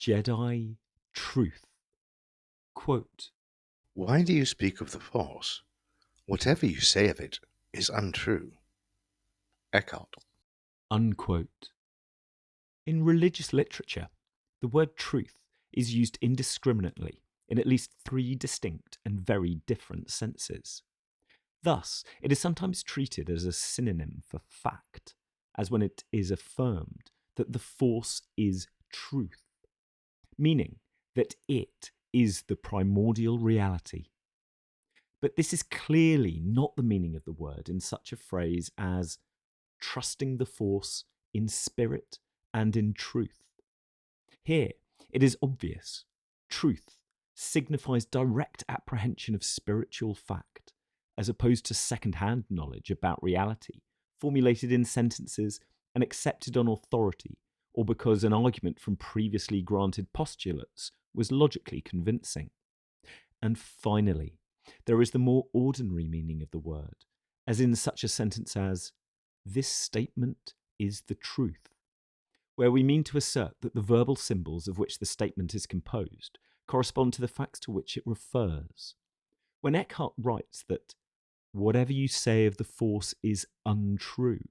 Jedi Truth. Quote, Why do you speak of the Force? Whatever you say of it is untrue. Eckhart. unquote. In religious literature, the word truth is used indiscriminately in at least 3 distinct and very different senses. Thus, it is sometimes treated as a synonym for fact, as when it is affirmed that the Force is truth, meaning that it is the primordial reality. But this is clearly not the meaning of the word in such a phrase as trusting the Force in spirit and in truth. Here, it is obvious. Truth signifies direct apprehension of spiritual fact, as opposed to second-hand knowledge about reality, formulated in sentences and accepted on authority, or because an argument from previously granted postulates was logically convincing. And finally, there is the more ordinary meaning of the word, as in such a sentence as, "This statement is the truth," where we mean to assert that the verbal symbols of which the statement is composed correspond to the facts to which it refers. When Eckhart writes that whatever you say of the Force is untrue,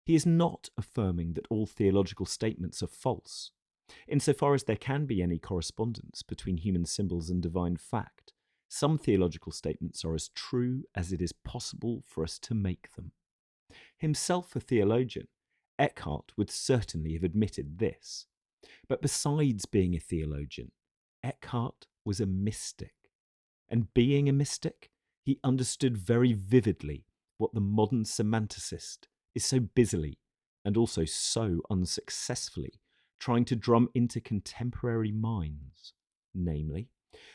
he is not affirming that all theological statements are false. Insofar as there can be any correspondence between human symbols and divine fact, some theological statements are as true as it is possible for us to make them. Himself a theologian, Eckhart would certainly have admitted this. But besides being a theologian, Eckhart was a mystic. And being a mystic, he understood very vividly what the modern semanticist is so busily, and also so unsuccessfully, trying to drum into contemporary minds, namely,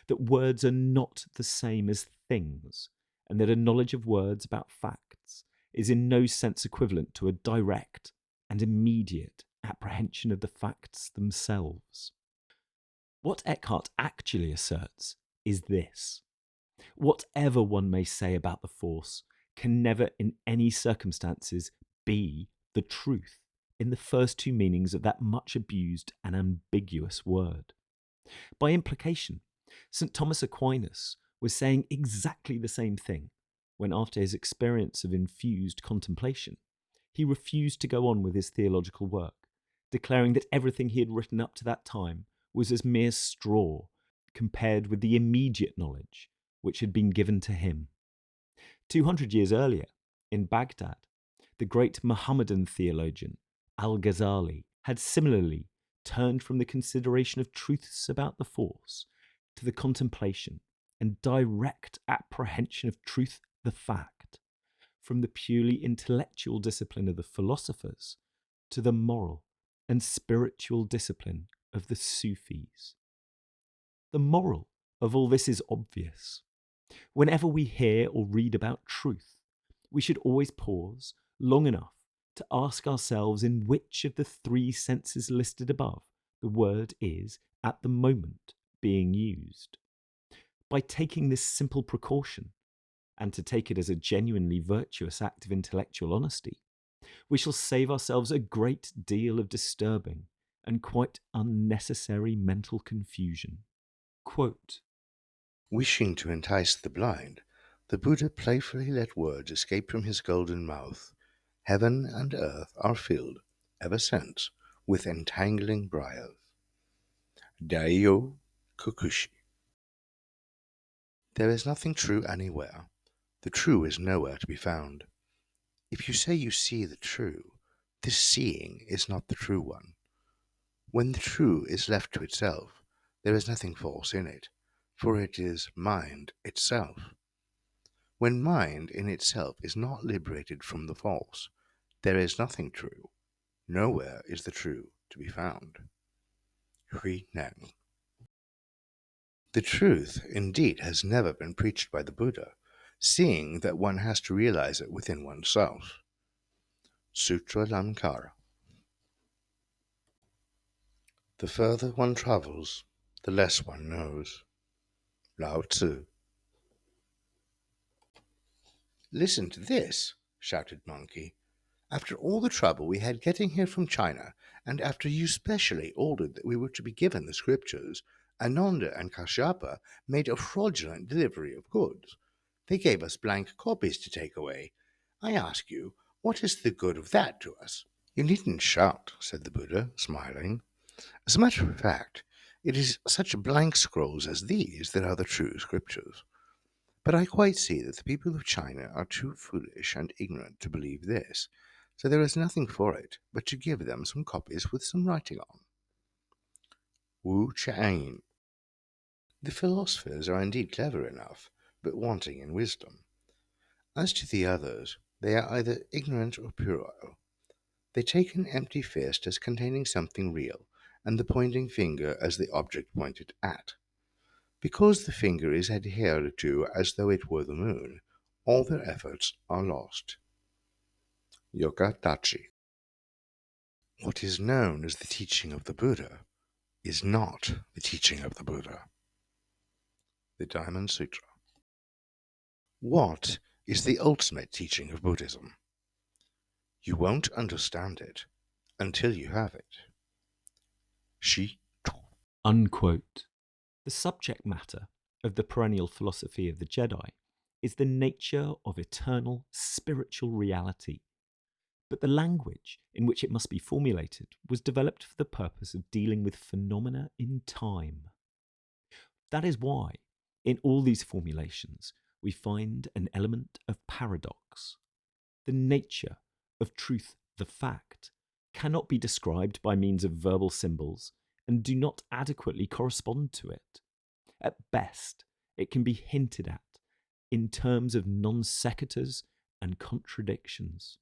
that words are not the same as things, and that a knowledge of words about facts is in no sense equivalent to a direct and immediate apprehension of the facts themselves. What Eckhart actually asserts is this: whatever one may say about the Force can never in any circumstances be the truth in the first 2 meanings of that much abused and ambiguous word. By implication, St. Thomas Aquinas was saying exactly the same thing when, after his experience of infused contemplation, he refused to go on with his theological work, declaring that everything he had written up to that time was as mere straw compared with the immediate knowledge which had been given to him. 200 years earlier, in Baghdad, the great Mohammedan theologian Al-Ghazali had similarly turned from the consideration of truths about the Force to the contemplation and direct apprehension of truth, the fact, from the purely intellectual discipline of the philosophers to the moral and spiritual discipline of the Sufis. The moral of all this is obvious. Whenever we hear or read about truth, we should always pause long enough to ask ourselves in which of the 3 senses listed above the word is, at the moment, being used. By taking this simple precaution, and to take it as a genuinely virtuous act of intellectual honesty, we shall save ourselves a great deal of disturbing and quite unnecessary mental confusion. Quote, Wishing to entice the blind, the Buddha playfully let words escape from his golden mouth. Heaven and earth are filled, ever since, with entangling briars. Daio Kokushi. There is nothing true anywhere. The true is nowhere to be found. If you say you see the true, this seeing is not the true one. When the true is left to itself, there is nothing false in it, for it is mind itself. When mind in itself is not liberated from the false, there is nothing true. Nowhere is the true to be found. Hui Neng. The truth, indeed, has never been preached by the Buddha, seeing that one has to realize it within oneself. Sutra Lamkara. The further one travels, the less one knows. Lao Tzu. Listen to this, shouted Monkey. After all the trouble we had getting here from China, and after you specially ordered that we were to be given the scriptures, Ananda and Kashyapa made a fraudulent delivery of goods. They gave us blank copies to take away. I ask you, what is the good of that to us? You needn't shout, said the Buddha, smiling. As a matter of fact, it is such blank scrolls as these that are the true scriptures. But I quite see that the people of China are too foolish and ignorant to believe this, so there is nothing for it but to give them some copies with some writing on. Wu Chang. The philosophers are indeed clever enough, but wanting in wisdom. As to the others, they are either ignorant or puerile. They take an empty fist as containing something real, and the pointing finger as the object pointed at. Because the finger is adhered to as though it were the moon, all their efforts are lost. Yokatachi. What is known as the teaching of the Buddha is not the teaching of the Buddha. The Diamond Sutra. What is the ultimate teaching of Buddhism? You won't understand it until you have it. Shi. Unquote. The subject matter of the perennial philosophy of the Jedi is the nature of eternal spiritual reality, but the language in which it must be formulated was developed for the purpose of dealing with phenomena in time. That is why, in all these formulations, we find an element of paradox. The nature of truth, the fact, cannot be described by means of verbal symbols and do not adequately correspond to it. At best, it can be hinted at in terms of non sequiturs and contradictions.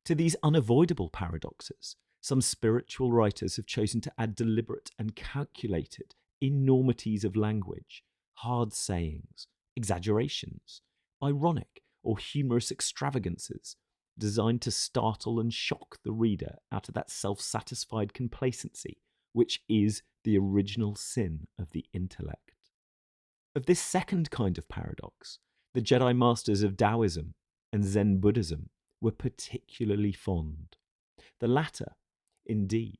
To these unavoidable paradoxes, some spiritual writers have chosen to add deliberate and calculated enormities of language, hard sayings, exaggerations, ironic or humorous extravagances designed to startle and shock the reader out of that self-satisfied complacency which is the original sin of the intellect. Of this second kind of paradox, the Jedi masters of Taoism and Zen Buddhism were particularly fond. The latter, indeed,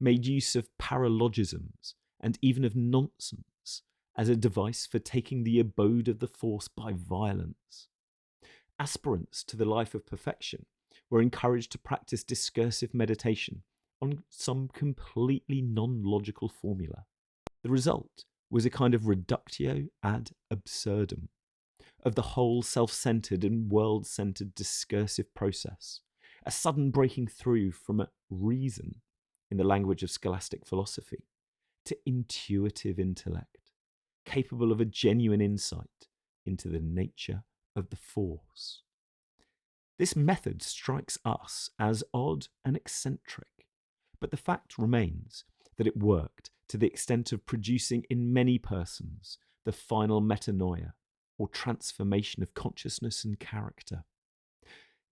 made use of paralogisms and even of nonsense as a device for taking the abode of the Force by violence. Aspirants to the life of perfection were encouraged to practice discursive meditation on some completely non-logical formula. The result was a kind of reductio ad absurdum of the whole self-centered and world-centered discursive process, a sudden breaking through from a reason, in the language of scholastic philosophy, to intuitive intellect, capable of a genuine insight into the nature of the Force. This method strikes us as odd and eccentric, but the fact remains that it worked to the extent of producing in many persons the final metanoia, or transformation of consciousness and character.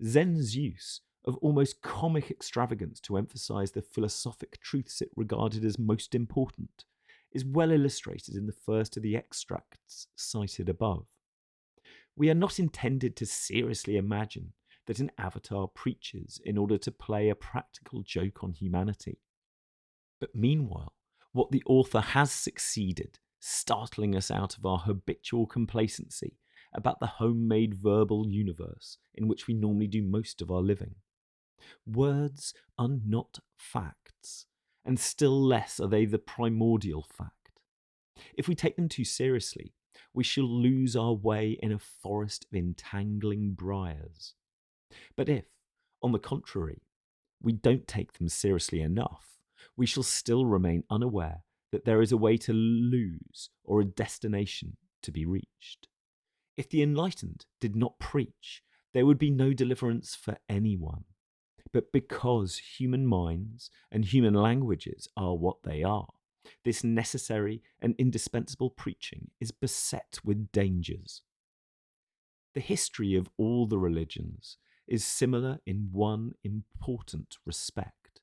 Zen's use of almost comic extravagance to emphasize the philosophic truths it regarded as most important is well illustrated in the first of the extracts cited above. We are not intended to seriously imagine that an avatar preaches in order to play a practical joke on humanity. But meanwhile, what the author has succeeded, startling us out of our habitual complacency about the homemade verbal universe in which we normally do most of our living. Words are not facts, and still less are they the primordial fact. If we take them too seriously, we shall lose our way in a forest of entangling briars. But if, on the contrary, we don't take them seriously enough, we shall still remain unaware that there is a way to lose or a destination to be reached. If the enlightened did not preach, there would be no deliverance for anyone. But because human minds and human languages are what they are, this necessary and indispensable preaching is beset with dangers. The history of all the religions is similar in one important respect.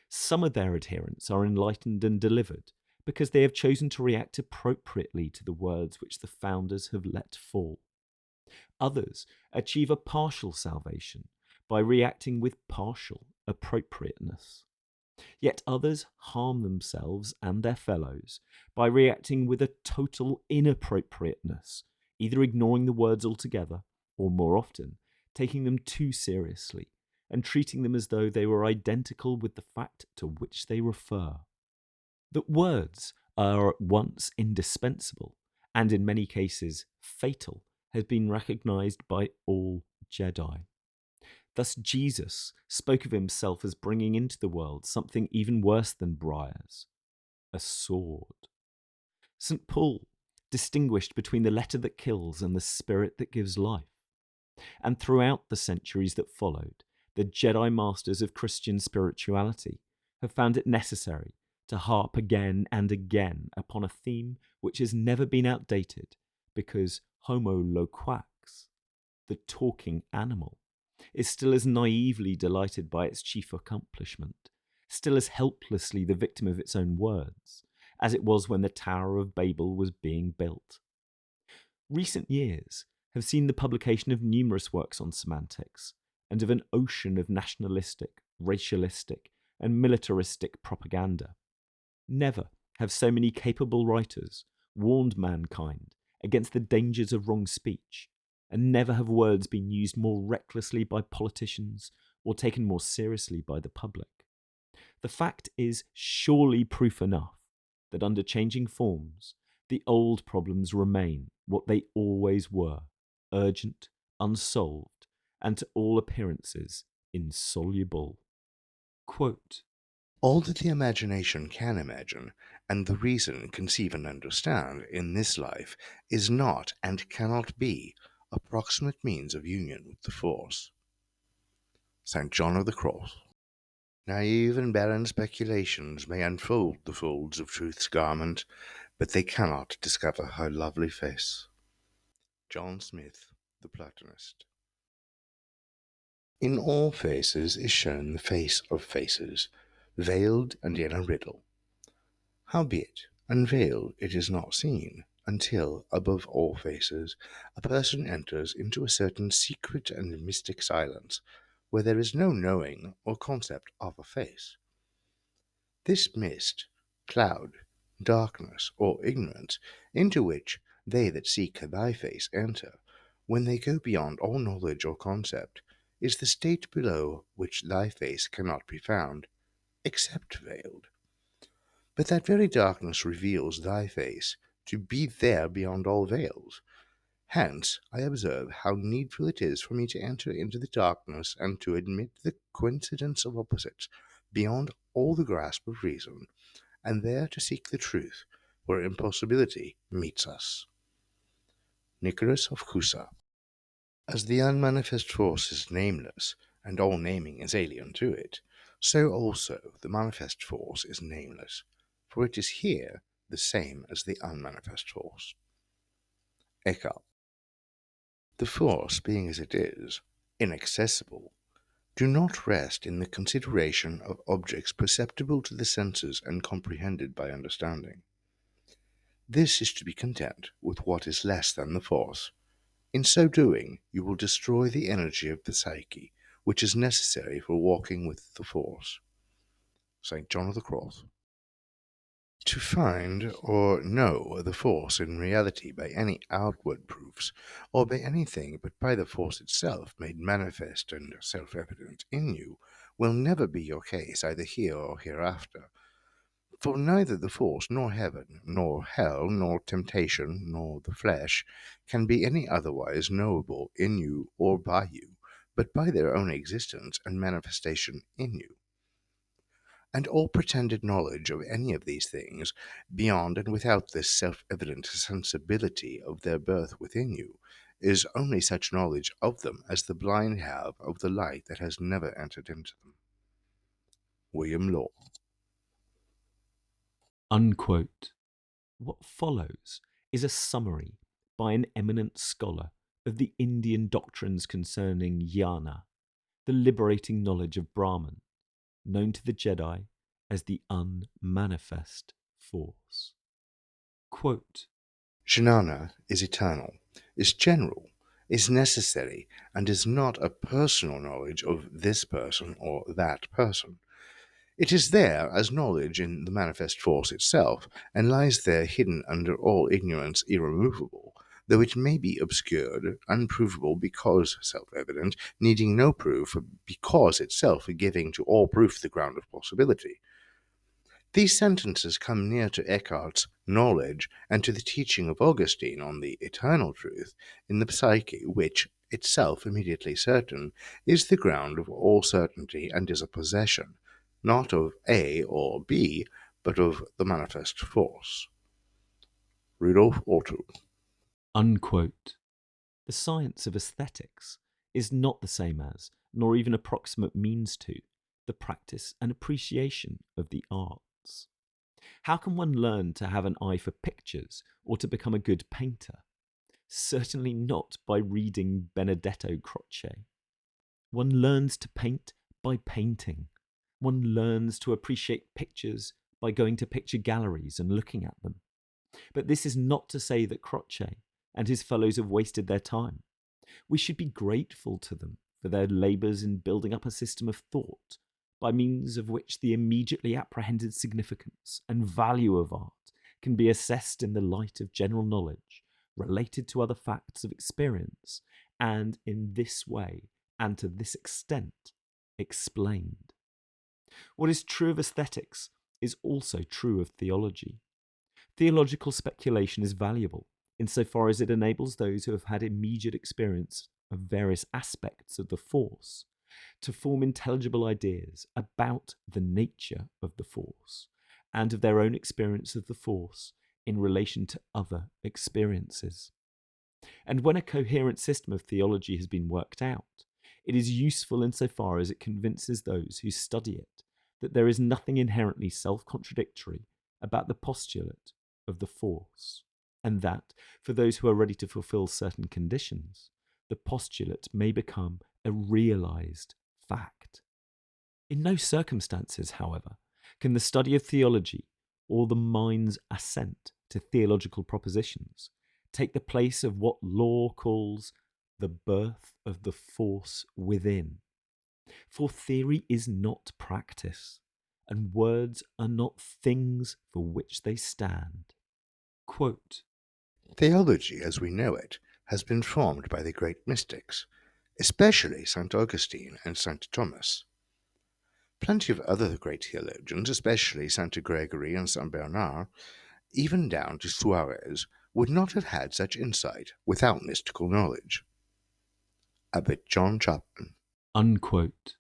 Some of their adherents are enlightened and delivered because they have chosen to react appropriately to the words which the founders have let fall. Others achieve a partial salvation by reacting with partial appropriateness. Yet others harm themselves and their fellows by reacting with a total inappropriateness, either ignoring the words altogether or, more often, taking them too seriously and treating them as though they were identical with the fact to which they refer. That words are at once indispensable and, in many cases, fatal has been recognized by all Jedi. Thus, Jesus spoke of himself as bringing into the world something even worse than briars, a sword. St. Paul distinguished between the letter that kills and the spirit that gives life. And throughout the centuries that followed, the Jedi masters of Christian spirituality have found it necessary to harp again and again upon a theme which has never been outdated, because Homo loquax, the talking animal, is still as naively delighted by its chief accomplishment, still as helplessly the victim of its own words, as it was when the Tower of Babel was being built. Recent years have seen the publication of numerous works on semantics and of an ocean of nationalistic, racialistic, and militaristic propaganda. Never have so many capable writers warned mankind against the dangers of wrong speech, and never have words been used more recklessly by politicians or taken more seriously by the public. The fact is surely proof enough that under changing forms, the old problems remain what they always were, urgent, unsolved, and to all appearances insoluble. Quote, all that the imagination can imagine, and the reason conceive and understand in this life, is not and cannot be approximate means of union with the Force. St. John of the Cross. Naive and barren speculations may unfold the folds of truth's garment, but they cannot discover her lovely face. John Smith, the Platonist. In all faces is shown the face of faces, veiled and in a riddle. Howbeit, unveiled it is not seen, until, above all faces, a person enters into a certain secret and mystic silence, where there is no knowing or concept of a face. This mist, cloud, darkness, or ignorance, into which they that seek thy face enter, when they go beyond all knowledge or concept, is the state below which thy face cannot be found, except veiled. But that very darkness reveals thy face to be there beyond all veils. Hence I observe how needful it is for me to enter into the darkness and to admit the coincidence of opposites beyond all the grasp of reason, and there to seek the truth where impossibility meets us. Nicholas of Cusa. As the unmanifest force is nameless, and all naming is alien to it, so also the manifest force is nameless, for it is here the same as the unmanifest force. Eckhart. The force, being as it is, inaccessible, do not rest in the consideration of objects perceptible to the senses and comprehended by understanding. This is to be content with what is less than the force. In so doing, you will destroy the energy of the psyche, which is necessary for walking with the force. St. John of the Cross. To find or know the force in reality by any outward proofs, or by anything but by the force itself made manifest and self-evident in you, will never be your case either here or hereafter. For neither the force, nor heaven, nor hell, nor temptation, nor the flesh, can be any otherwise knowable in you or by you, but by their own existence and manifestation in you. And all pretended knowledge of any of these things, beyond and without this self-evident sensibility of their birth within you, is only such knowledge of them as the blind have of the light that has never entered into them. William Law. unquote. What follows is a summary by an eminent scholar of the Indian doctrines concerning jnana, the liberating knowledge of Brahman, known to the Jedi as the unmanifest force. Quote, Jnana is eternal, is general, is necessary and is not a personal knowledge of this person or that person. It is there as knowledge in the manifest force itself, and lies there hidden under all ignorance irremovable, though it may be obscured, unprovable because self-evident, needing no proof, because itself giving to all proof the ground of possibility. These sentences come near to Eckhart's knowledge and to the teaching of Augustine on the eternal truth in the psyche, which, itself immediately certain, is the ground of all certainty and is a possession, not of A or B, but of the manifest force. Rudolf Otto. Unquote. The science of aesthetics is not the same as, nor even approximate means to, the practice and appreciation of the arts. How can one learn to have an eye for pictures or to become a good painter? Certainly not by reading Benedetto Croce. One learns to paint by painting. One learns to appreciate pictures by going to picture galleries and looking at them. But this is not to say that Croce and his fellows have wasted their time. We should be grateful to them for their labours in building up a system of thought by means of which the immediately apprehended significance and value of art can be assessed in the light of general knowledge related to other facts of experience, and in this way and to this extent explained. What is true of aesthetics is also true of theology. Theological speculation is valuable insofar as it enables those who have had immediate experience of various aspects of the force to form intelligible ideas about the nature of the force and of their own experience of the force in relation to other experiences. And when a coherent system of theology has been worked out, it is useful insofar as it convinces those who study it that there is nothing inherently self-contradictory about the postulate of the force, and that, for those who are ready to fulfill certain conditions, the postulate may become a realized fact. In no circumstances, however, can the study of theology or the mind's assent to theological propositions take the place of what law calls the birth of the force within. For theory is not practice, and words are not things for which they stand. Quote, Theology, as we know it, has been formed by the great mystics, especially St. Augustine and St. Thomas. Plenty of other great theologians, especially St. Gregory and St. Bernard, even down to Suarez, would not have had such insight without mystical knowledge. Abbot John Chapman. unquote.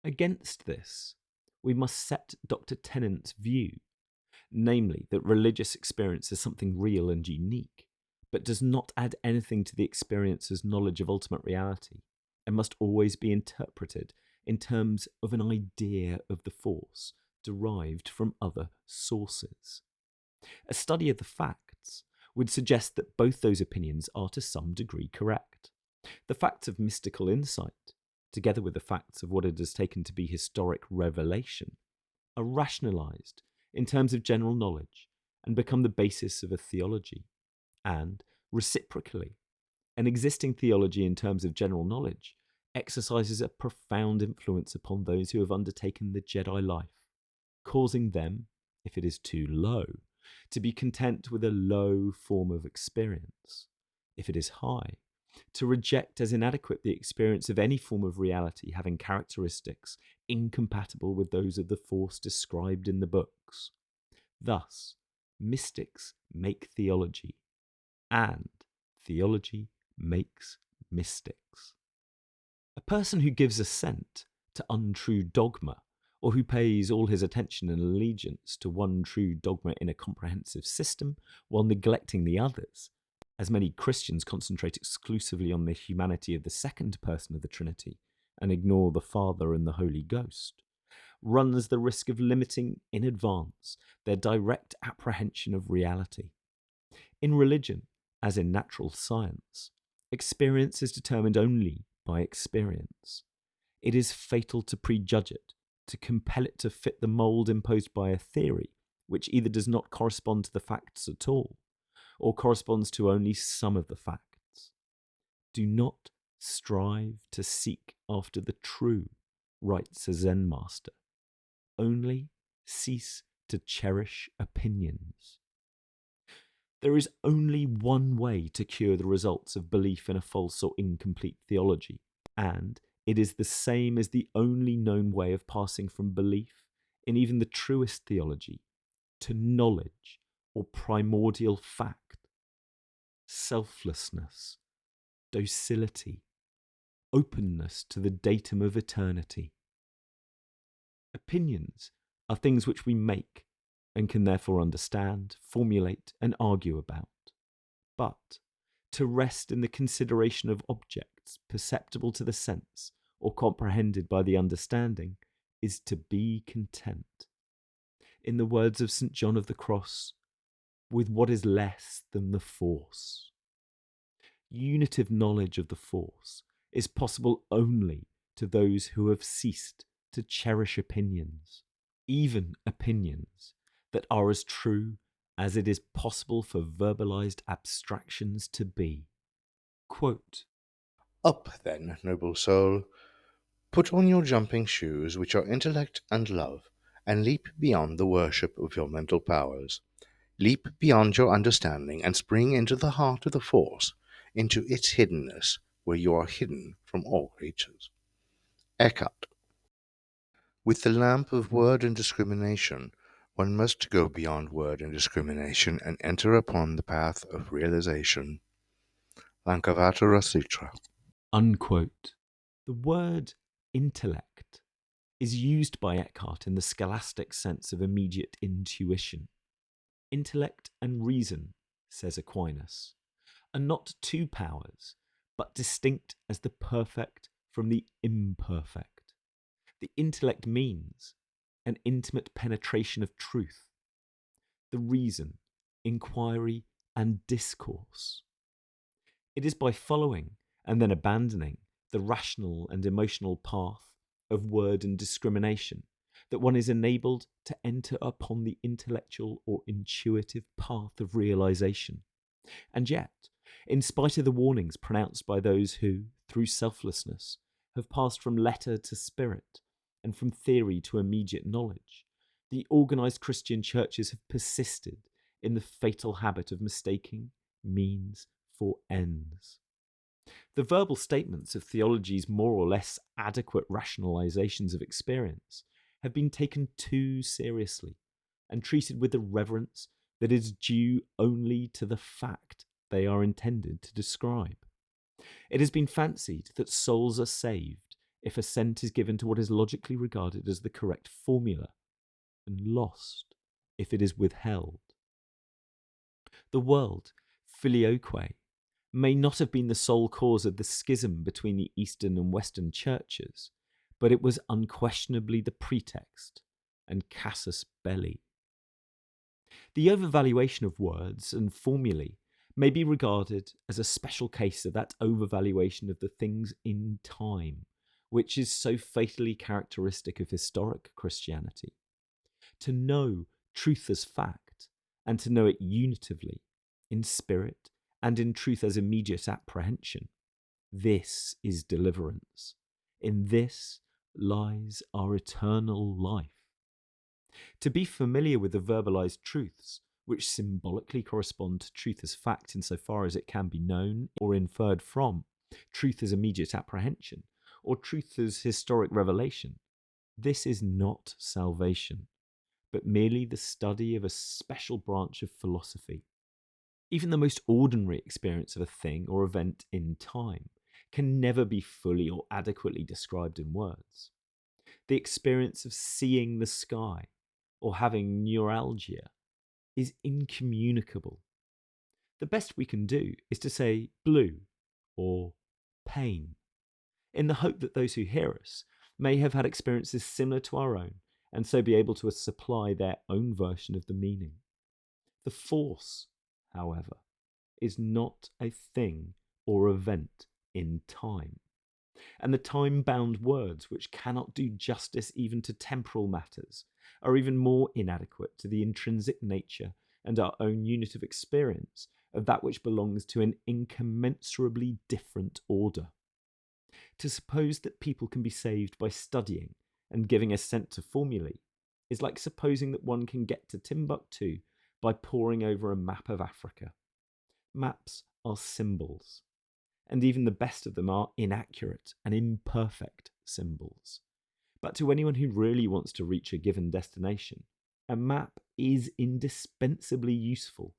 Against this, we must set Dr. Tennant's view, namely that religious experience is something real and unique, but does not add anything to the experiencer's knowledge of ultimate reality, and must always be interpreted in terms of an idea of the force derived from other sources. A study of the facts would suggest that both those opinions are to some degree correct. The facts of mystical insight, together with the facts of what it has taken to be historic revelation, are rationalized in terms of general knowledge and become the basis of a theology. And, reciprocally, an existing theology in terms of general knowledge exercises a profound influence upon those who have undertaken the Jedi life, causing them, if it is too low, to be content with a low form of experience. If it is high, to reject as inadequate the experience of any form of reality having characteristics incompatible with those of the force described in the books. Thus, mystics make theology, and theology makes mystics. A person who gives assent to untrue dogma, or who pays all his attention and allegiance to one true dogma in a comprehensive system while neglecting the others, as many Christians concentrate exclusively on the humanity of the second person of the Trinity and ignore the Father and the Holy Ghost, runs the risk of limiting in advance their direct apprehension of reality. In religion, as in natural science, experience is determined only by experience. It is fatal to prejudge it, to compel it to fit the mould imposed by a theory which either does not correspond to the facts at all, or corresponds to only some of the facts. Do not strive to seek after the true, writes a Zen master. Only cease to cherish opinions. There is only one way to cure the results of belief in a false or incomplete theology, and it is the same as the only known way of passing from belief in even the truest theology to knowledge or primordial fact. Selflessness, docility, openness to the datum of eternity. Opinions are things which we make and can therefore understand, formulate, and argue about. But to rest in the consideration of objects perceptible to the sense or comprehended by the understanding is to be content. In the words of St. John of the Cross, with what is less than the force. Unitive knowledge of the force is possible only to those who have ceased to cherish opinions, even opinions that are as true as it is possible for verbalized abstractions to be. Quote, Up then, noble soul, put on your jumping shoes, which are intellect and love, and leap beyond the worship of your mental powers. Leap beyond your understanding and spring into the heart of the force, into its hiddenness, where you are hidden from all creatures. Eckhart. With the lamp of word and discrimination, one must go beyond word and discrimination and enter upon the path of realization. Lankavatara Sutra. unquote. The word intellect is used by Eckhart in the scholastic sense of immediate intuition. Intellect and reason, says Aquinas, are not two powers, but distinct as the perfect from the imperfect. The intellect means an intimate penetration of truth, the reason, inquiry, and discourse. It is by following and then abandoning the rational and emotional path of word and discrimination that one is enabled to enter upon the intellectual or intuitive path of realization. And yet, in spite of the warnings pronounced by those who, through selflessness, have passed from letter to spirit and from theory to immediate knowledge, the organized Christian churches have persisted in the fatal habit of mistaking means for ends. The verbal statements of theology's more or less adequate rationalizations of experience have been taken too seriously and treated with the reverence that is due only to the fact they are intended to describe. It has been fancied that souls are saved if assent is given to what is logically regarded as the correct formula, and lost if it is withheld. The word filioque may not have been the sole cause of the schism between the Eastern and Western churches, but it was unquestionably the pretext and casus belli. The overvaluation of words and formulae may be regarded as a special case of that overvaluation of the things in time, which is so fatally characteristic of historic Christianity. To know truth as fact, and to know it unitively, in spirit and in truth as immediate apprehension, this is deliverance. In this lies our eternal life. To be familiar with the verbalized truths, which symbolically correspond to truth as fact insofar as it can be known or inferred from, truth as immediate apprehension, or truth as historic revelation, this is not salvation, but merely the study of a special branch of philosophy. Even the most ordinary experience of a thing or event in time can never be fully or adequately described in words. The experience of seeing the sky or having neuralgia is incommunicable. The best we can do is to say blue or pain, in the hope that those who hear us may have had experiences similar to our own and so be able to supply their own version of the meaning. The force, however, is not a thing or event in time, and the time-bound words which cannot do justice even to temporal matters are even more inadequate to the intrinsic nature and our own unit of experience of that which belongs to an incommensurably different order. To suppose that people can be saved by studying and giving assent to formulae is like supposing that one can get to Timbuktu by poring over a map of Africa. Maps are symbols, and even the best of them are inaccurate and imperfect symbols. But to anyone who really wants to reach a given destination, a map is indispensably useful,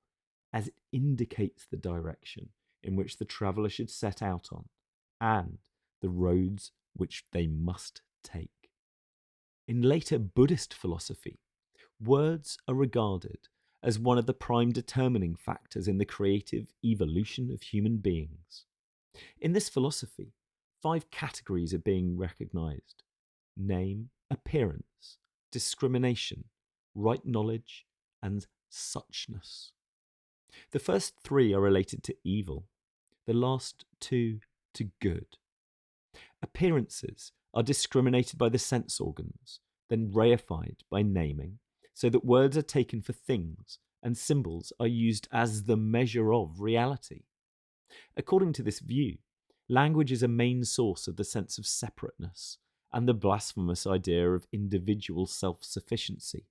as it indicates the direction in which the traveller should set out on, and the roads which they must take. In later Buddhist philosophy, words are regarded as one of the prime determining factors in the creative evolution of human beings. In this philosophy, 5 categories are being recognized: name, appearance, discrimination, right knowledge, and suchness. The first 3 are related to evil, the last 2 to good. Appearances are discriminated by the sense organs, then reified by naming, so that words are taken for things and symbols are used as the measure of reality. According to this view, language is a main source of the sense of separateness and the blasphemous idea of individual self-sufficiency,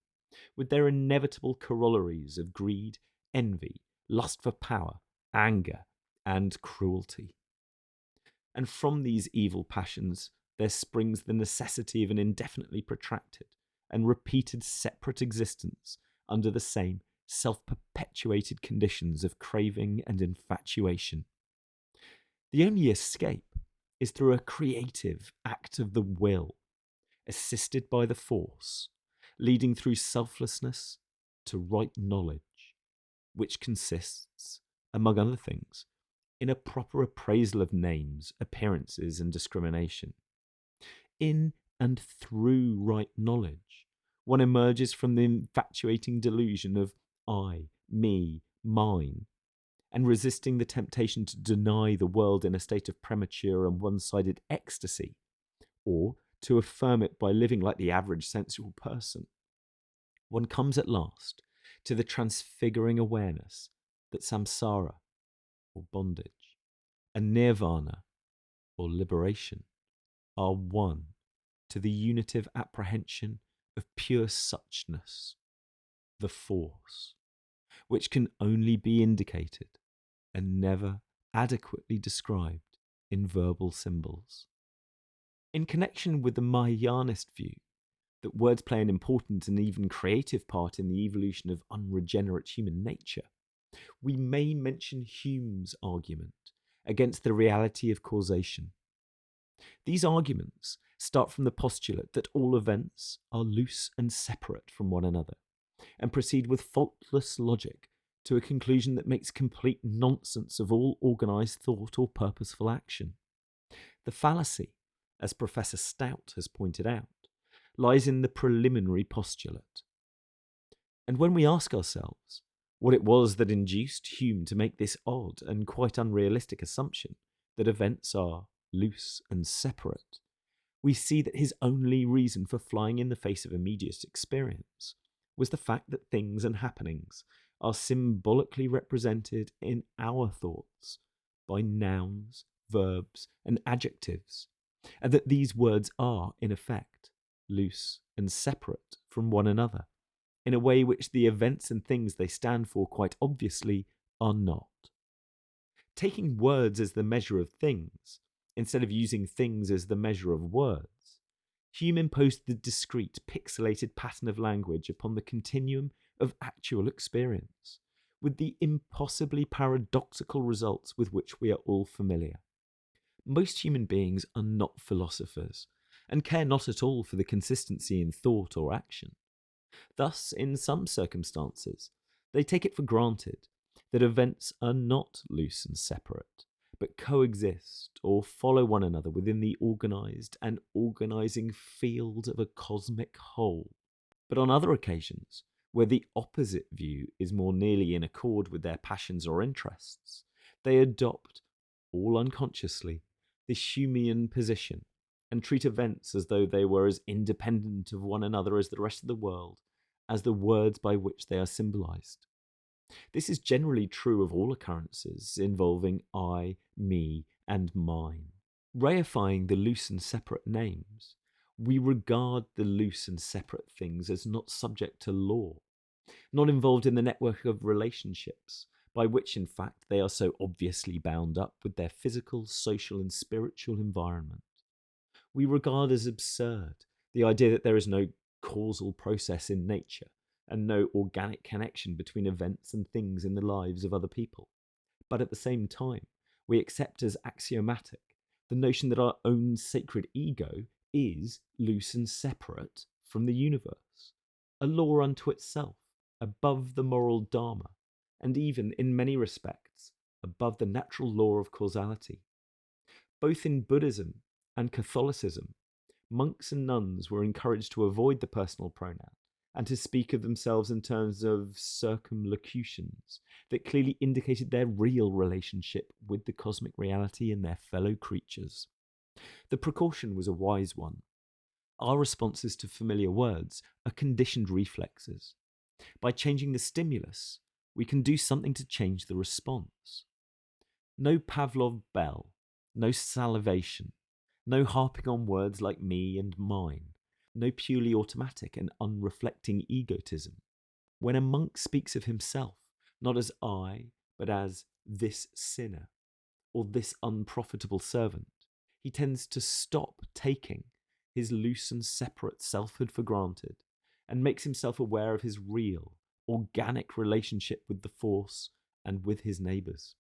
with their inevitable corollaries of greed, envy, lust for power, anger, and cruelty. And from these evil passions there springs the necessity of an indefinitely protracted and repeated separate existence under the same self-perpetuated conditions of craving and infatuation. The only escape is through a creative act of the will, assisted by the force, leading through selflessness to right knowledge, which consists, among other things, in a proper appraisal of names, appearances, and discrimination. In and through right knowledge, one emerges from the infatuating delusion of I, me, mine, and resisting the temptation to deny the world in a state of premature and one-sided ecstasy, or to affirm it by living like the average sensual person. One comes at last to the transfiguring awareness that samsara, or bondage, and nirvana, or liberation, are one to the unitive apprehension of pure suchness, the force, which can only be indicated and never adequately described in verbal symbols. In connection with the Mahayanist view that words play an important and even creative part in the evolution of unregenerate human nature, we may mention Hume's argument against the reality of causation. These arguments start from the postulate that all events are loose and separate from one another, and proceed with faultless logic to a conclusion that makes complete nonsense of all organised thought or purposeful action. The fallacy, as Professor Stout has pointed out, lies in the preliminary postulate. And when we ask ourselves what it was that induced Hume to make this odd and quite unrealistic assumption that events are loose and separate, we see that his only reason for flying in the face of immediate experience was the fact that things and happenings are symbolically represented in our thoughts by nouns, verbs, and adjectives, and that these words are, in effect, loose and separate from one another, in a way which the events and things they stand for quite obviously are not. Taking words as the measure of things, instead of using things as the measure of words, Hume imposed the discrete, pixelated pattern of language upon the continuum of actual experience, with the impossibly paradoxical results with which we are all familiar. Most human beings are not philosophers, and care not at all for the consistency in thought or action. Thus, in some circumstances, they take it for granted that events are not loose and separate, but coexist or follow one another within the organised and organising field of a cosmic whole. But on other occasions, where the opposite view is more nearly in accord with their passions or interests, they adopt, all unconsciously, the Humean position and treat events as though they were as independent of one another as the rest of the world, as the words by which they are symbolised. This is generally true of all occurrences involving I, me, and mine. Reifying the loose and separate names, we regard the loose and separate things as not subject to law, not involved in the network of relationships, by which, in fact, they are so obviously bound up with their physical, social, and spiritual environment. We regard as absurd the idea that there is no causal process in nature and no organic connection between events and things in the lives of other people. But at the same time, we accept as axiomatic the notion that our own sacred ego is loose and separate from the universe, a law unto itself, above the moral dharma, and even, in many respects, above the natural law of causality. Both in Buddhism and Catholicism, monks and nuns were encouraged to avoid the personal pronoun and to speak of themselves in terms of circumlocutions that clearly indicated their real relationship with the cosmic reality and their fellow creatures. The precaution was a wise one. Our responses to familiar words are conditioned reflexes. By changing the stimulus, we can do something to change the response. No Pavlov bell, no salivation, no harping on words like me and mine, no purely automatic and unreflecting egotism. When a monk speaks of himself, not as I, but as this sinner, or this unprofitable servant, he tends to stop taking his loose and separate selfhood for granted and makes himself aware of his real, organic relationship with the Force and with his neighbours.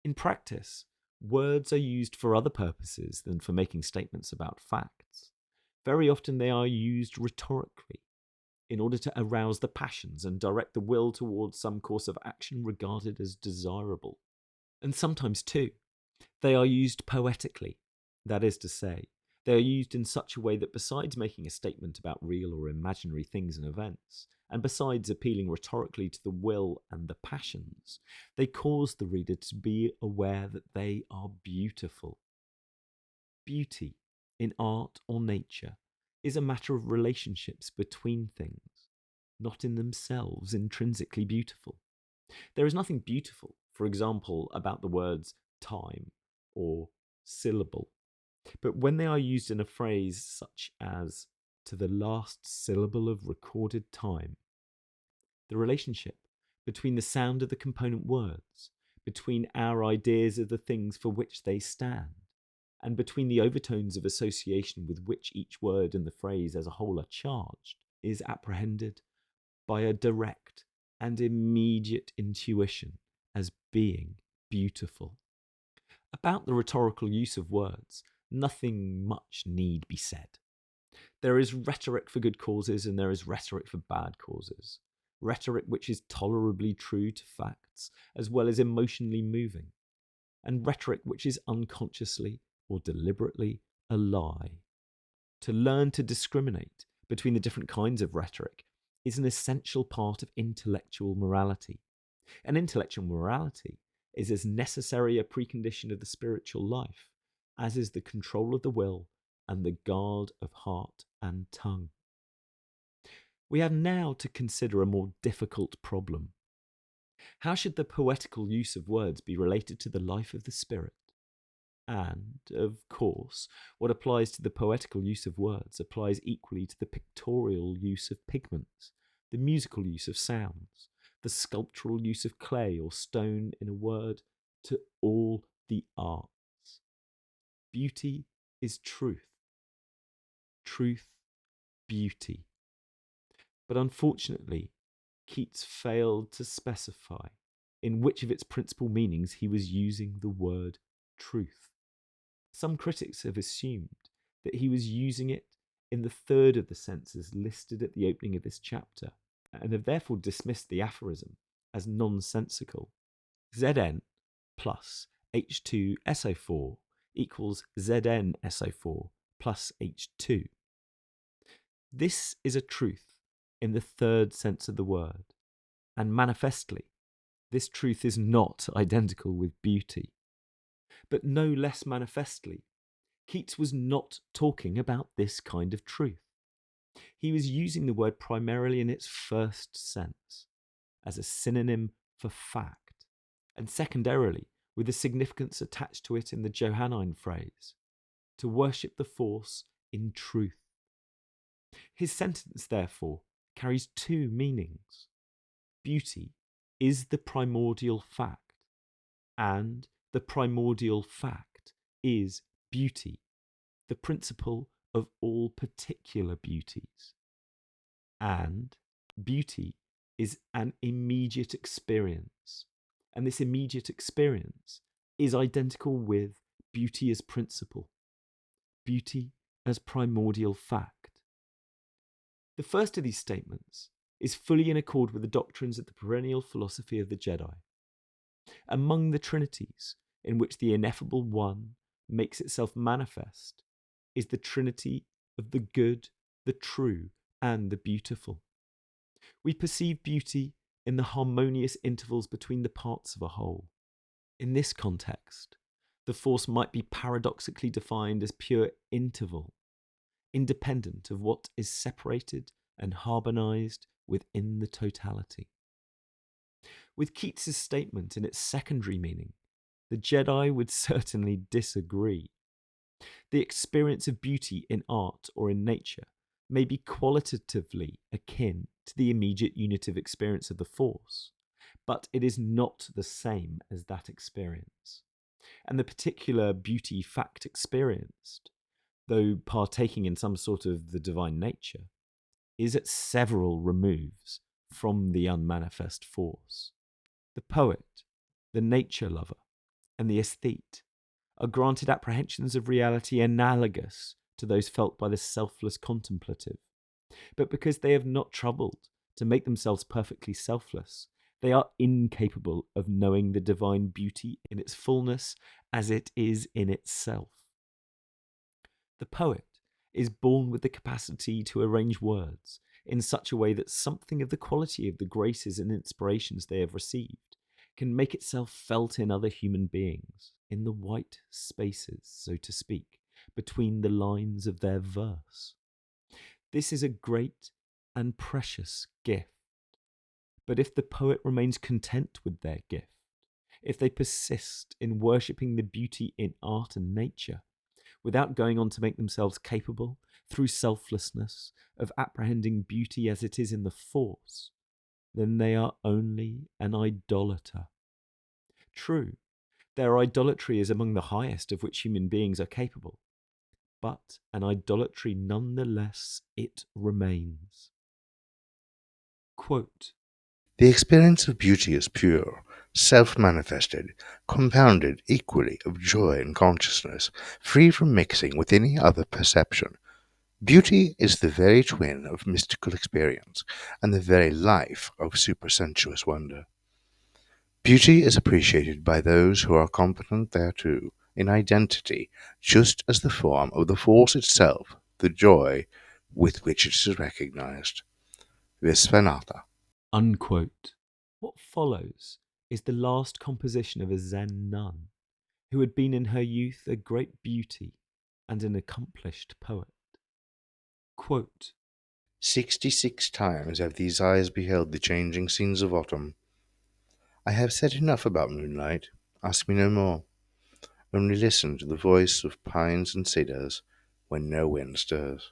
In practice, words are used for other purposes than for making statements about facts. Very often they are used rhetorically, in order to arouse the passions and direct the will towards some course of action regarded as desirable. And sometimes, too, they are used poetically. That is to say, they are used in such a way that besides making a statement about real or imaginary things and events, and besides appealing rhetorically to the will and the passions, they cause the reader to be aware that they are beautiful. Beauty, in art or nature, is a matter of relationships between things, not in themselves intrinsically beautiful. There is nothing beautiful, for example, about the words time or syllable, but when they are used in a phrase such as to the last syllable of recorded time, the relationship between the sound of the component words, between our ideas of the things for which they stand, and between the overtones of association with which each word and the phrase as a whole are charged, is apprehended by a direct and immediate intuition as being beautiful. About the rhetorical use of words, nothing much need be said. There is rhetoric for good causes and there is rhetoric for bad causes. Rhetoric which is tolerably true to facts, as well as emotionally moving, and rhetoric which is unconsciously or deliberately a lie. To learn to discriminate between the different kinds of rhetoric is an essential part of intellectual morality. And intellectual morality is as necessary a precondition of the spiritual life as is the control of the will and the guard of heart and tongue. We have now to consider a more difficult problem. How should the poetical use of words be related to the life of the spirit? And, of course, what applies to the poetical use of words applies equally to the pictorial use of pigments, the musical use of sounds, the sculptural use of clay or stone, in a word, to all the arts. Beauty is truth. Truth, beauty. But unfortunately, Keats failed to specify in which of its principal meanings he was using the word truth. Some critics have assumed that he was using it in the third of the senses listed at the opening of this chapter, and have therefore dismissed the aphorism as nonsensical. Zn plus H2SO4 equals ZnSO4 plus H2. This is a truth in the third sense of the word, and manifestly, this truth is not identical with beauty. But no less manifestly, Keats was not talking about this kind of truth. He was using the word primarily in its first sense, as a synonym for fact, and secondarily with the significance attached to it in the Johannine phrase, to worship the Force in truth. His sentence, therefore, carries two meanings. Beauty is the primordial fact, and the primordial fact is beauty, the principle of all particular beauties. And beauty is an immediate experience, and this immediate experience is identical with beauty as principle, beauty as primordial fact. The first of these statements is fully in accord with the doctrines of the perennial philosophy of the Jedi. Among the trinities in which the ineffable One makes itself manifest is the trinity of the good, the true, and the beautiful. We perceive beauty in the harmonious intervals between the parts of a whole. In this context, the Force might be paradoxically defined as pure interval, independent of what is separated and harmonized within the totality. With Keats's statement in its secondary meaning, the Jedi would certainly disagree. The experience of beauty in art or in nature may be qualitatively akin to the immediate unitive experience of the Force, but it is not the same as that experience. And the particular beauty fact experienced, though partaking in some sort of the divine nature, is at several removes from the unmanifest Force. The poet, the nature lover, and the aesthete are granted apprehensions of reality analogous to those felt by the selfless contemplative. But because they have not troubled to make themselves perfectly selfless, they are incapable of knowing the divine beauty in its fullness as it is in itself. The poet is born with the capacity to arrange words in such a way that something of the quality of the graces and inspirations they have received can make itself felt in other human beings, in the white spaces, so to speak, between the lines of their verse. This is a great and precious gift. But if the poet remains content with their gift, if they persist in worshipping the beauty in art and nature, without going on to make themselves capable, through selflessness, of apprehending beauty as it is in the Force, then they are only an idolater. True, their idolatry is among the highest of which human beings are capable, but an idolatry nonetheless it remains. Quote, The experience of beauty is pure, self-manifested, compounded equally of joy and consciousness, free from mixing with any other perception. Beauty is the very twin of mystical experience, and the very life of supersensuous wonder. Beauty is appreciated by those who are competent thereto, in identity, just as the form of the Force itself, the joy with which it is recognized. Visvanatha. unquote. What follows is the last composition of a Zen nun who had been in her youth a great beauty and an accomplished poet. Quote, 66 times have these eyes beheld the changing scenes of autumn. I have said enough about moonlight. Ask me no more. Only listen to the voice of pines and cedars when no wind stirs.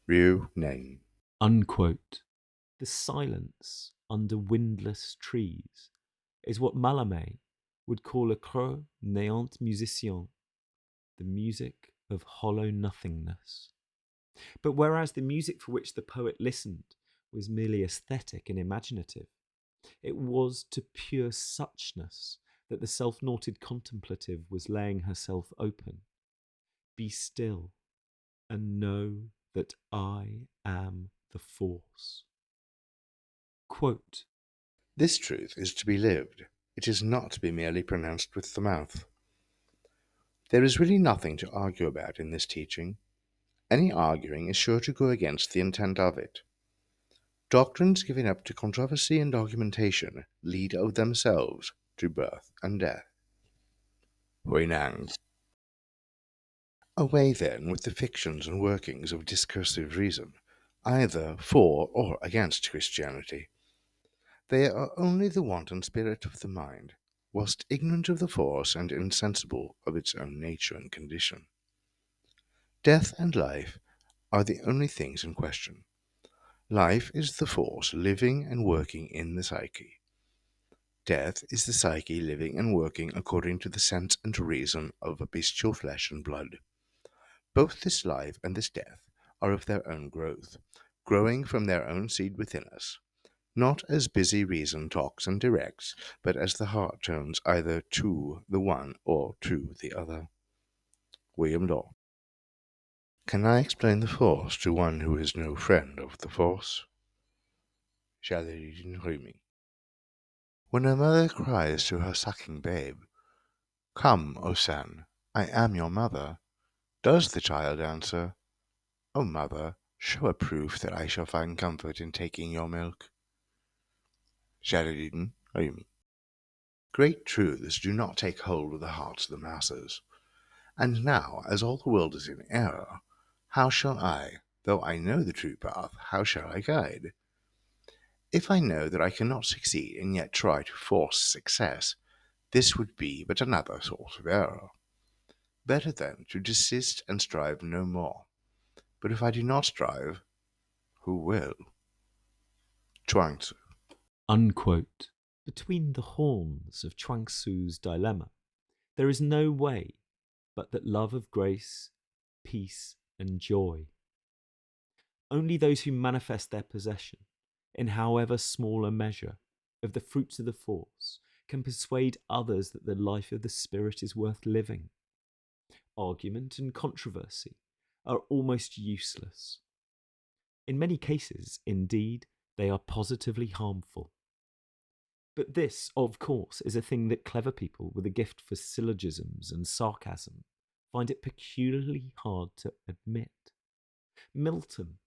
Ryu Name. unquote. The silence under windless trees is what Mallarmé would call a creux néant musicien, the music of hollow nothingness. But whereas the music for which the poet listened was merely aesthetic and imaginative, it was to pure suchness that the self-naughted contemplative was laying herself open. Be still and know that I am the Force. Quote, This truth is to be lived. It is not to be merely pronounced with the mouth. There is really nothing to argue about in this teaching. Any arguing is sure to go against the intent of it. Doctrines given up to controversy and argumentation lead of themselves to birth and death. Huinang. Away then with the fictions and workings of discursive reason, either for or against Christianity. They are only the wanton spirit of the mind, whilst ignorant of the force and insensible of its own nature and condition. Death and life are the only things in question. Life is the force living and working in the psyche. Death is the psyche living and working according to the sense and reason of bestial flesh and blood. Both this life and this death are of their own growth, growing from their own seed within us, not as busy reason talks and directs, but as the heart turns either to the one or to the other. William Law. Can I explain the force to one who is no friend of the force? Jalaluddin Rumi. When a mother cries to her sucking babe, "Come, O son, I am your mother," does the child answer, "O mother, show a proof that I shall find comfort in taking your milk"? Jalaluddin Rumi. Great truths do not take hold of the hearts of the masses. And now, as all the world is in error, how shall I, though I know the true path, how shall I guide? If I know that I cannot succeed and yet try to force success, this would be but another sort of error. Better then to desist and strive no more. But if I do not strive, who will? Chuang Tzu. Unquote. Between the horns of Chuang Tzu's dilemma, there is no way but that love of grace, peace, and joy. Only those who manifest their possession, in however small a measure, of the fruits of the force can persuade others that the life of the spirit is worth living. Argument and controversy are almost useless. In many cases, indeed, they are positively harmful. But this, of course, is a thing that clever people with a gift for syllogisms and sarcasm find it peculiarly hard to admit. Milton,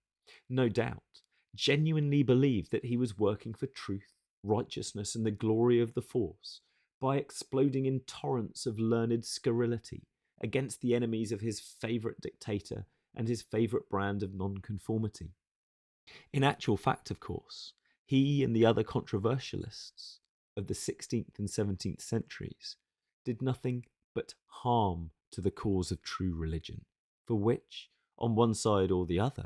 no doubt, genuinely believed that he was working for truth, righteousness, and the glory of the force by exploding in torrents of learned scurrility against the enemies of his favourite dictator and his favourite brand of nonconformity. In actual fact, of course, he and the other controversialists of the 16th and 17th centuries did nothing but harm to the cause of true religion, for which, on one side or the other,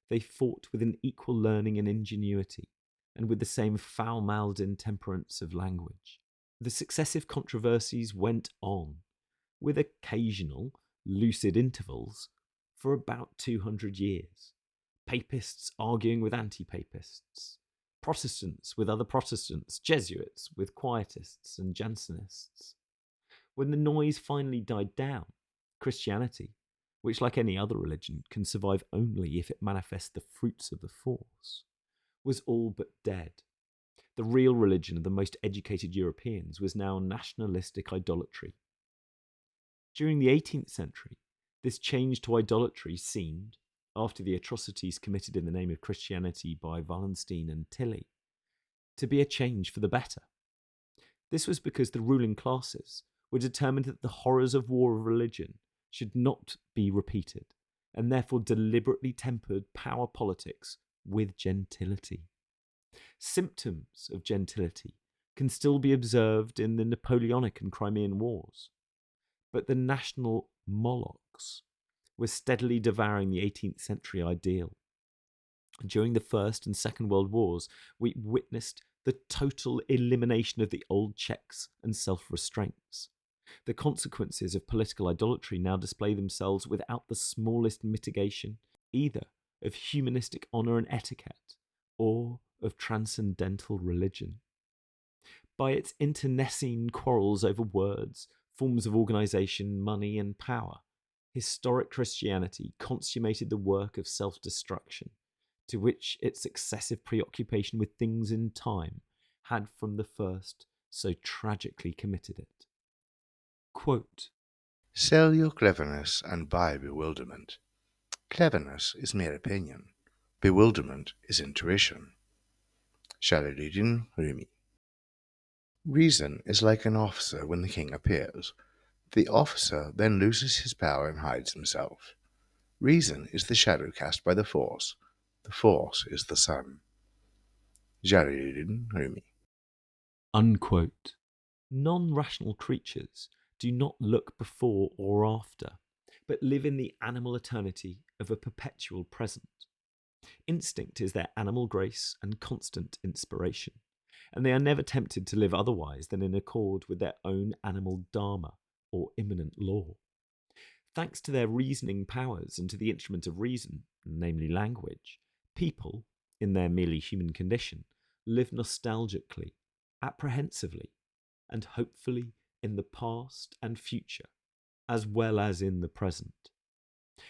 they fought with an equal learning and ingenuity, and with the same foul-mouthed intemperance of language. The successive controversies went on, with occasional lucid intervals, for about 200 years. Papists arguing with anti-papists, Protestants with other Protestants, Jesuits with Quietists and Jansenists. When the noise finally died down, Christianity, which like any other religion can survive only if it manifests the fruits of the force, was all but dead. The real religion of the most educated Europeans was now nationalistic idolatry. During the 18th century, this change to idolatry seemed, after the atrocities committed in the name of Christianity by Wallenstein and Tilly, to be a change for the better. This was because the ruling classes were determined that the horrors of war of religion should not be repeated, and therefore deliberately tempered power politics with gentility. Symptoms of gentility can still be observed in the Napoleonic and Crimean Wars, but the national Molochs were steadily devouring the 18th century ideal. During the First and Second World Wars, we witnessed the total elimination of the old checks and self-restraints. The consequences of political idolatry now display themselves without the smallest mitigation, either of humanistic honour and etiquette, or of transcendental religion. By its internecine quarrels over words, forms of organisation, money, and power, historic Christianity consummated the work of self-destruction, to which its excessive preoccupation with things in time had from the first so tragically committed it. Quote, Sell your cleverness and buy bewilderment. Cleverness is mere opinion. Bewilderment is intuition. Jalaluddin Rumi. Reason is like an officer when the king appears. The officer then loses his power and hides himself. Reason is the shadow cast by the force. The force is the sun. Jalaluddin Rumi. Unquote. Non-rational creatures do not look before or after, but live in the animal eternity of a perpetual present. Instinct is their animal grace and constant inspiration, and they are never tempted to live otherwise than in accord with their own animal dharma, or immanent law. Thanks to their reasoning powers and to the instrument of reason, namely language, people, in their merely human condition, live nostalgically, apprehensively, and hopefully in the past and future, as well as in the present.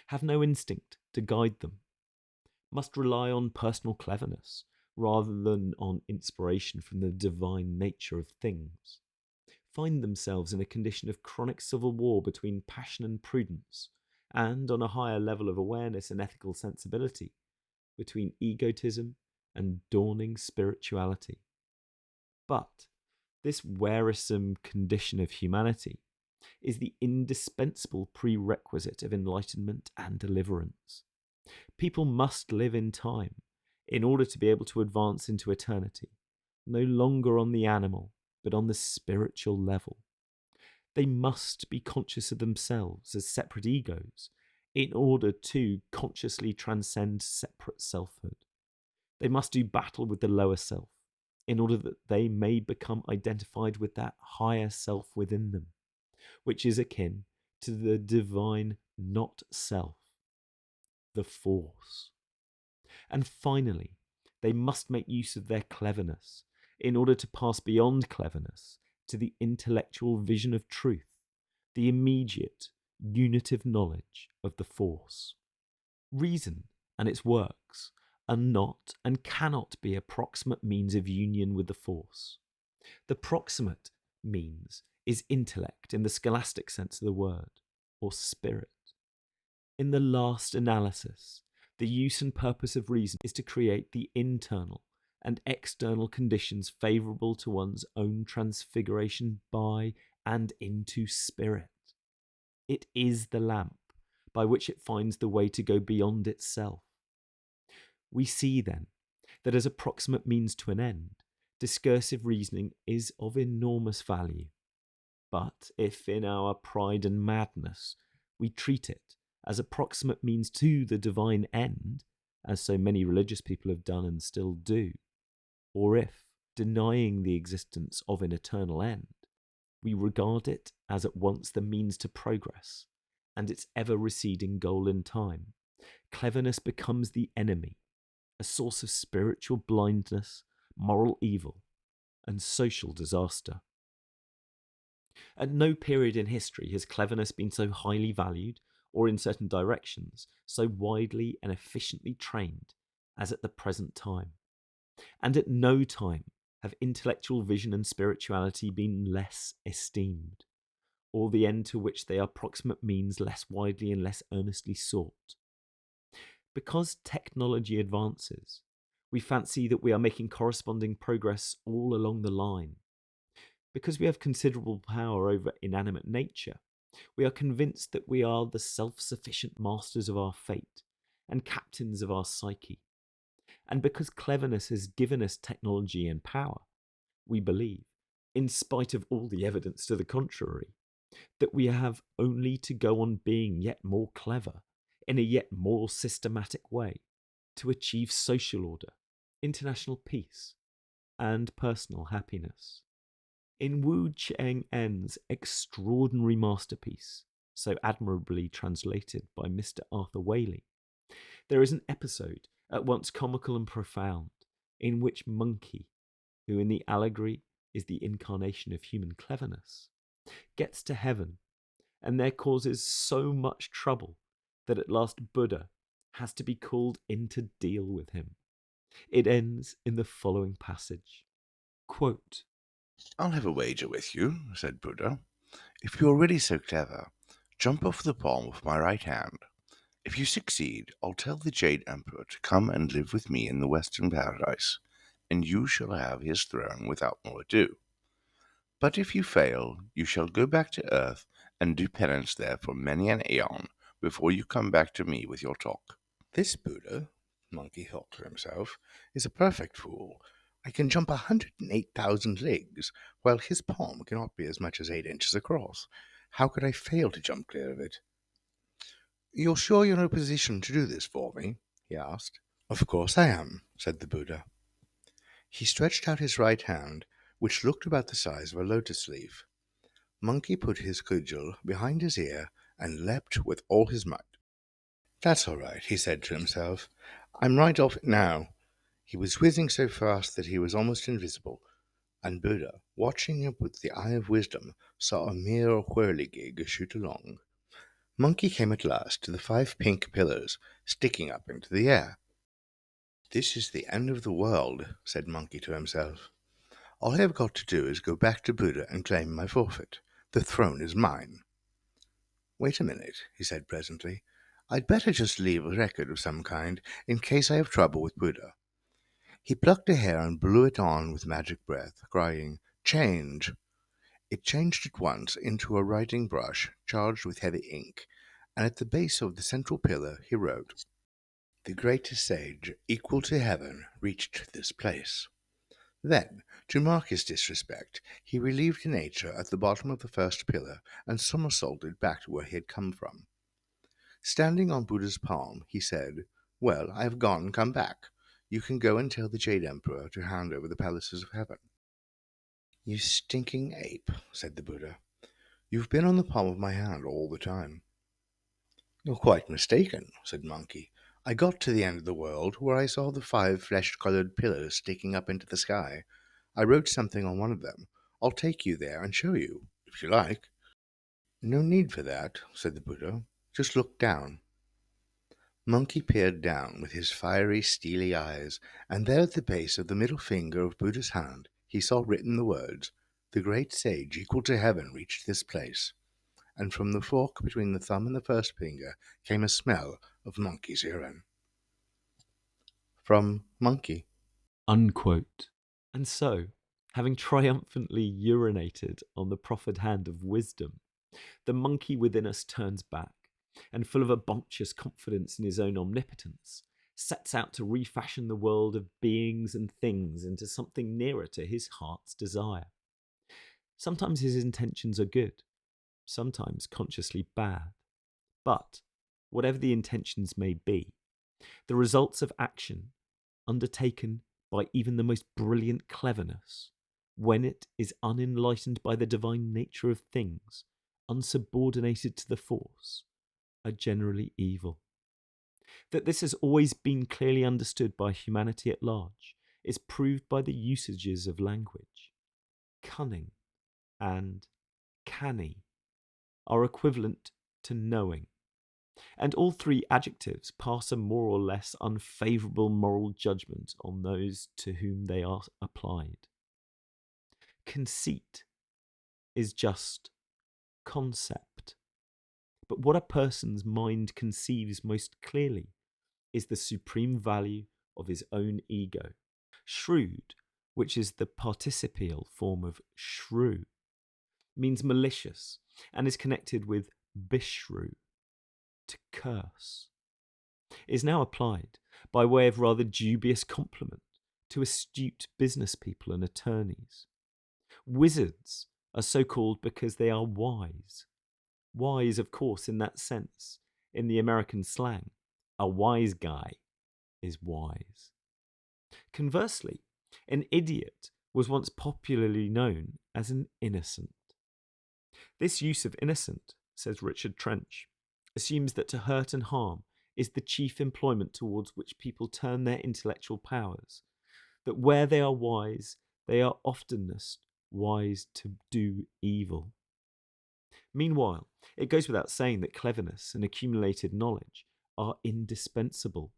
Have no instinct to guide them, must rely on personal cleverness rather than on inspiration from the divine nature of things, find themselves in a condition of chronic civil war between passion and prudence, and on a higher level of awareness and ethical sensibility, between egotism and dawning spirituality. But this wearisome condition of humanity is the indispensable prerequisite of enlightenment and deliverance. People must live in time in order to be able to advance into eternity, no longer on the animal, but on the spiritual level. They must be conscious of themselves as separate egos in order to consciously transcend separate selfhood. They must do battle with the lower self in order that they may become identified with that higher self within them, which is akin to the divine not self, the force. And finally, they must make use of their cleverness in order to pass beyond cleverness to the intellectual vision of truth, the immediate, unitive knowledge of the force. Reason and its works are not and cannot be a proximate means of union with the force. The proximate means is intellect in the scholastic sense of the word, or spirit. In the last analysis, the use and purpose of reason is to create the internal and external conditions favourable to one's own transfiguration by and into spirit. It is the lamp by which it finds the way to go beyond itself. We see, then, that as a proximate means to an end, discursive reasoning is of enormous value. But if in our pride and madness we treat it as a proximate means to the divine end, as so many religious people have done and still do, or if, denying the existence of an eternal end, we regard it as at once the means to progress and its ever-receding goal in time, cleverness becomes the enemy, a source of spiritual blindness, moral evil, and social disaster. At no period in history has cleverness been so highly valued, or in certain directions, so widely and efficiently trained as at the present time. And at no time have intellectual vision and spirituality been less esteemed, or the end to which they are proximate means less widely and less earnestly sought. Because technology advances, we fancy that we are making corresponding progress all along the line. Because we have considerable power over inanimate nature, we are convinced that we are the self-sufficient masters of our fate and captains of our psyche. And because cleverness has given us technology and power, we believe, in spite of all the evidence to the contrary, that we have only to go on being yet more clever in a yet more systematic way to achieve social order, international peace, and personal happiness. In Wu Cheng-en's extraordinary masterpiece, so admirably translated by Mr. Arthur Waley, there is an episode at once comical and profound in which Monkey, who in the allegory is the incarnation of human cleverness, gets to heaven and there causes so much trouble that at last Buddha has to be called in to deal with him. It ends in the following passage. Quote, "I'll have a wager with you," said Buddha. "If you're really so clever, jump off the palm of my right hand. If you succeed, I'll tell the Jade Emperor to come and live with me in the Western Paradise, and you shall have his throne without more ado. But if you fail, you shall go back to Earth and do penance there for many an aeon before you come back to me with your talk." This Buddha, Monkey thought to himself, is a perfect fool. I can jump 108,000 leagues, while his palm cannot be as much as 8 inches across. How could I fail to jump clear of it? You're sure you're in a position to do this for me? He asked. Of course I am, said the Buddha. He stretched out his right hand, which looked about the size of a lotus leaf. Monkey put his cudgel behind his ear and leapt with all his might. That's all right, he said to himself. I'm right off it now. He was whizzing so fast that he was almost invisible, and Buddha, watching him with the eye of wisdom, saw a mere whirligig shoot along. Monkey came at last to the 5 pink pillars sticking up into the air. This is the end of the world, said Monkey to himself. All I have got to do is go back to Buddha and claim my forfeit. The throne is mine. Wait a minute, he said presently. I'd better just leave a record of some kind in case I have trouble with Buddha. He plucked a hair and blew it on with magic breath, crying, Change! It changed at once into a writing brush charged with heavy ink, and at the base of the central pillar he wrote, The greatest sage, equal to heaven, reached this place. Then, to mark his disrespect, he relieved nature at the bottom of the first pillar and somersaulted back to where he had come from. Standing on Buddha's palm, he said, Well, I have gone, come back. You can go and tell the Jade Emperor to hand over the palaces of heaven. You stinking ape, said the Buddha. You've been on the palm of my hand all the time. You're quite mistaken, said Monkey. I got to the end of the world, where I saw the 5 flesh-colored pillars sticking up into the sky. I wrote something on one of them. I'll take you there and show you, if you like. No need for that, said the Buddha. Just look down. Monkey peered down with his fiery, steely eyes, and there at the base of the middle finger of Buddha's hand he saw written the words, The great sage equal to heaven reached this place. And from the fork between the thumb and the first finger came a smell of Monkey's urine. From Monkey. Unquote. And so, having triumphantly urinated on the proffered hand of wisdom, the monkey within us turns back, and full of a bumptious confidence in his own omnipotence, sets out to refashion the world of beings and things into something nearer to his heart's desire. Sometimes his intentions are good, sometimes consciously bad. But, whatever the intentions may be, the results of action undertaken by even the most brilliant cleverness, when it is unenlightened by the divine nature of things, unsubordinated to the force, are generally evil. That this has always been clearly understood by humanity at large is proved by the usages of language. Cunning and canny are equivalent to knowing, and all 3 adjectives pass a more or less unfavourable moral judgment on those to whom they are applied. Conceit is just concept, but what a person's mind conceives most clearly is the supreme value of his own ego. Shrewd, which is the participial form of shrew, means malicious and is connected with bishrew, to curse, is now applied, by way of rather dubious compliment, to astute business people and attorneys. Wizards are so called because they are wise. Wise, of course, in that sense. In the American slang, a wise guy is wise. Conversely, an idiot was once popularly known as an innocent. This use of innocent, says Richard Trench, assumes that to hurt and harm is the chief employment towards which people turn their intellectual powers, that where they are wise, they are oftenest wise to do evil. Meanwhile, it goes without saying that cleverness and accumulated knowledge are indispensable,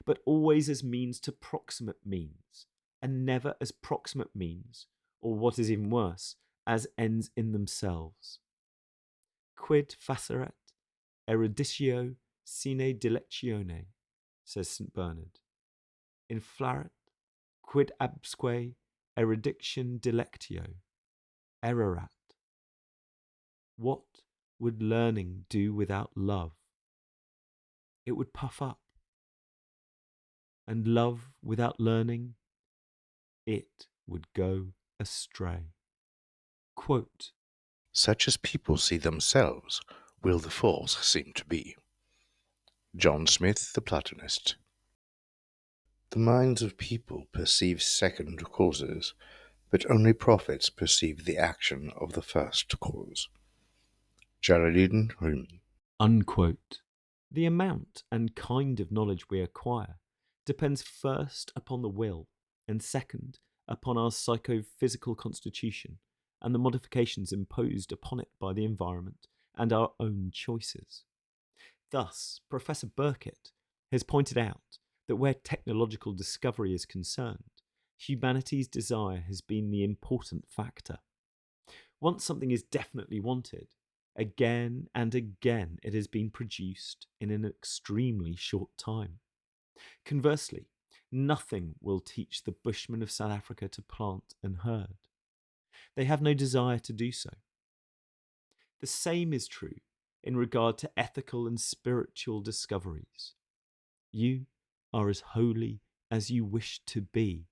but always as means to proximate means, and never as proximate means, or what is even worse, as ends in themselves. Quid faceret eruditio sine dilectione, says St. Bernard. Inflaret quid absque erudition dilectio, ererat. What would learning do without love? It would puff up. And love without learning it would go astray. Quote, Such as people see themselves will the Force seem to be. John Smith, the Platonist. The minds of people perceive second causes, but only prophets perceive the action of the first cause. Jalaluddin Rumi. unquote. The amount and kind of knowledge we acquire depends first upon the will and second upon our psychophysical constitution and the modifications imposed upon it by the environment and our own choices. Thus, Professor Burkitt has pointed out that where technological discovery is concerned, humanity's desire has been the important factor. Once something is definitely wanted, again and again it has been produced in an extremely short time. Conversely, nothing will teach the Bushmen of South Africa to plant and herd. They have no desire to do so. The same is true in regard to ethical and spiritual discoveries. You are as holy as you wish to be,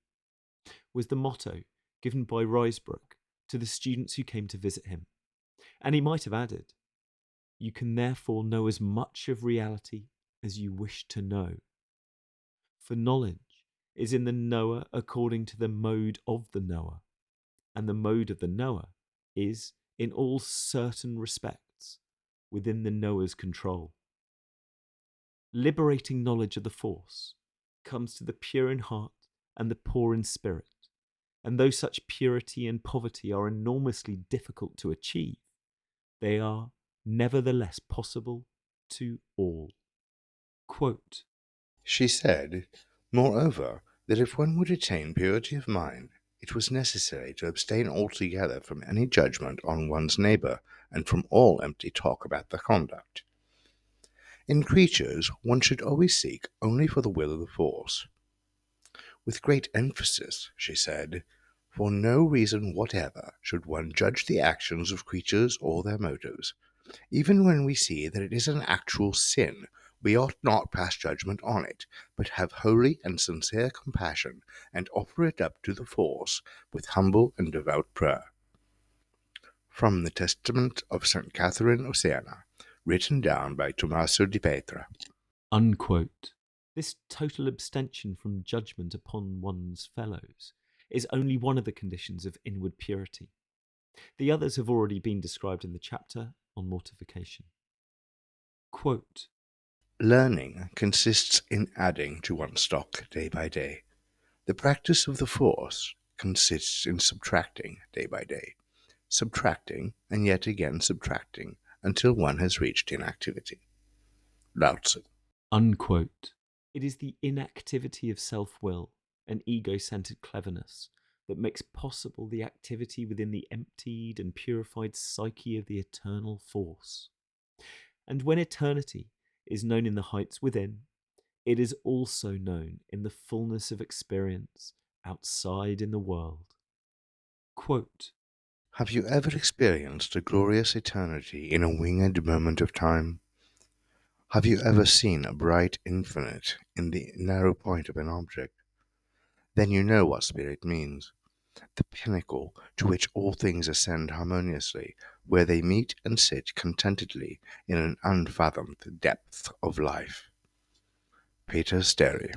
was the motto given by Risebrook to the students who came to visit him. And he might have added, you can therefore know as much of reality as you wish to know. For knowledge is in the knower according to the mode of the knower, and the mode of the knower is, in all certain respects, within the knower's control. Liberating knowledge of the Force comes to the pure in heart and the poor in spirit, and though such purity and poverty are enormously difficult to achieve, they are nevertheless possible to all. Quote, She said, moreover, that if one would attain purity of mind, it was necessary to abstain altogether from any judgment on one's neighbour, and from all empty talk about their conduct. In creatures, one should always seek only for the will of the Force. With great emphasis, she said, for no reason whatever should one judge the actions of creatures or their motives. Even when we see that it is an actual sin, we ought not pass judgment on it, but have holy and sincere compassion, and offer it up to the Force with humble and devout prayer. From the Testament of St. Catherine of Siena, written down by Tommaso di Petra. unquote. This total abstention from judgment upon one's fellows is only one of the conditions of inward purity. The others have already been described in the chapter on mortification. Quote, Learning consists in adding to one's stock day by day. The practice of the Force consists in subtracting day by day, subtracting and yet again subtracting until one has reached inactivity. Lao Tzu. unquote. It is the inactivity of self-will and ego-centered cleverness that makes possible the activity within the emptied and purified psyche of the eternal Force. And when eternity is known in the heights within, it is also known in the fullness of experience outside in the world. Quote, Have you ever experienced a glorious eternity in a winged moment of time? Have you ever seen a bright infinite in the narrow point of an object? Then you know what spirit means. The pinnacle to which all things ascend harmoniously, where they meet and sit contentedly in an unfathomed depth of life. Peter Sterry.